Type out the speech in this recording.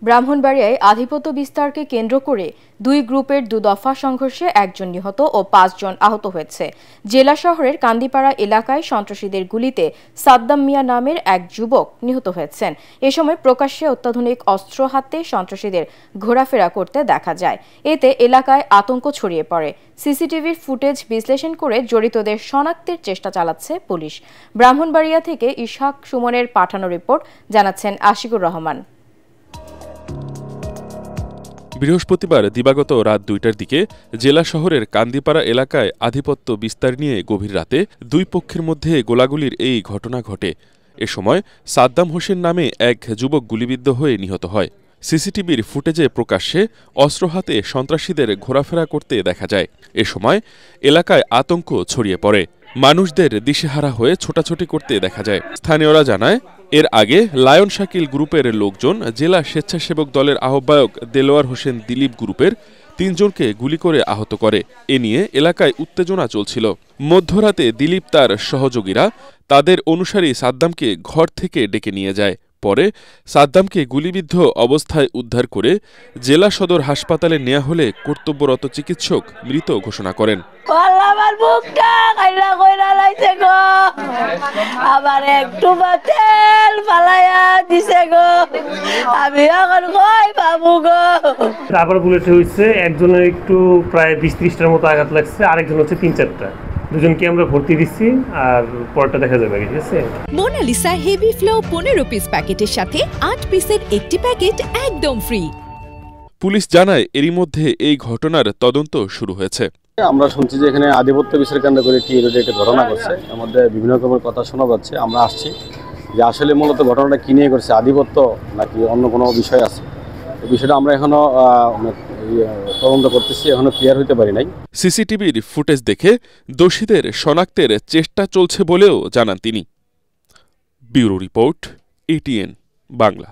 ব্রাহ্মণবাড়িয়ায় আধিপত্য বিস্তারকে কেন্দ্র করে দুই গ্রুপের দুদফা সংঘর্ষে একজন নিহত ও ৫ জন আহত হয়েছে। জেলা শহরের কান্দিপাড়া এলাকায় সন্ত্রাসীদের গুলিতে সাদ্দাম মিয়া নামের এক যুবক নিহত হয়েছেন। এ সময় প্রকাশ্যে অত্যাধুনিক অস্ত্র হাতে সন্ত্রাসীদের ঘোরাফেরা করতে দেখা যায়। এতে এলাকায় আতঙ্ক ছড়িয়ে পড়ে। সিসিটিভির ফুটেজ বিশ্লেষণ করে জড়িতদের শনাক্তের চেষ্টা চালাচ্ছে পুলিশ। ব্রাহ্মণবাড়িয়া থেকে ইসহাক সুমনের পাঠানো রিপোর্ট জানাচ্ছেন আশিকুর রহমান। বৃহস্পতিবার দিবাগত রাত ২টার দিকে জেলা শহরের কান্দিপাড়া এলাকায় আধিপত্য বিস্তার নিয়ে গভীর রাতে দুই পক্ষের মধ্যে গোলাগুলির এই ঘটনা ঘটে। এ সময় সাদ্দাম হোসেন নামে এক যুবক গুলিবিদ্ধ হয়ে নিহত হয়। সিসিটিভির ফুটেজে প্রকাশ্যে অস্ত্র হাতে সন্ত্রাসীদের ঘোরাফেরা করতে দেখা যায়। এ সময় এলাকায় আতঙ্ক ছড়িয়ে পড়ে। মানুষদের দিশেহারা হয়ে ছোটাছুটি করতে দেখা যায়। স্থানীয়রা জানায়, এর আগে লায়ন শাকিল গ্রুপের লোকজন জেলা স্বেচ্ছাসেবক দলের আহ্বায়ক দেলোয়ার হোসেন দিলীপ গ্রুপের ৩ জনকে গুলি করে আহত করে। এ নিয়ে এলাকায় উত্তেজনা চলছিল। মধ্যরাতে দিলীপ তার সহযোগীরা তাদের অনুসারী সাদ্দামকে ঘর থেকে ডেকে নিয়ে যায়। পরে সাদ্দামকে গুলিবিদ্ধ অবস্থায় উদ্ধার করে জেলা সদর হাসপাতালে নেওয়া হলে কর্তব্যরত চিকিৎসক মৃত ঘোষণা করেন। আবার বুলেট হয়েছে, একজনের একটু প্রায় ২০-৩০টার মতো আঘাত লাগছে, আরেকজন হচ্ছে ৩-৪টা। দুজনকে আমরা ভর্তি দিচ্ছি, আর পরটা দেখা যাবে। ঠিক আছে। মোনালিসা হেভি ফ্লো ১৫ পিস প্যাকেটের সাথে ৮ পিসের একটি প্যাকেট একদম ফ্রি। পুলিশ জানায়, এরই মধ্যে এই ঘটনার তদন্ত শুরু হয়েছে। আমরা শুনছি যে এখানে আধিপত্য বিস্তার কেন্দ্র করে একটি ঘটনা ঘটছে। এর মধ্যে বিভিন্ন রকমের কথা শোনা যাচ্ছে। আমরা আসছি যে আসলে মূলত ঘটনাটা কি নিয়ে ঘটছে, আধিপত্য নাকি অন্য কোনো বিষয় আছে। এই বিষয়টা আমরা এখনো তদন্ত করতেছি, এখনো ক্লিয়ার হতে পারি নাই। সিসিটিভির ফুটেজ দেখে দোষীদের শনাক্তের চেষ্টা চলছে বলেও জানান তিনি। Bureau report, ATN Bangla.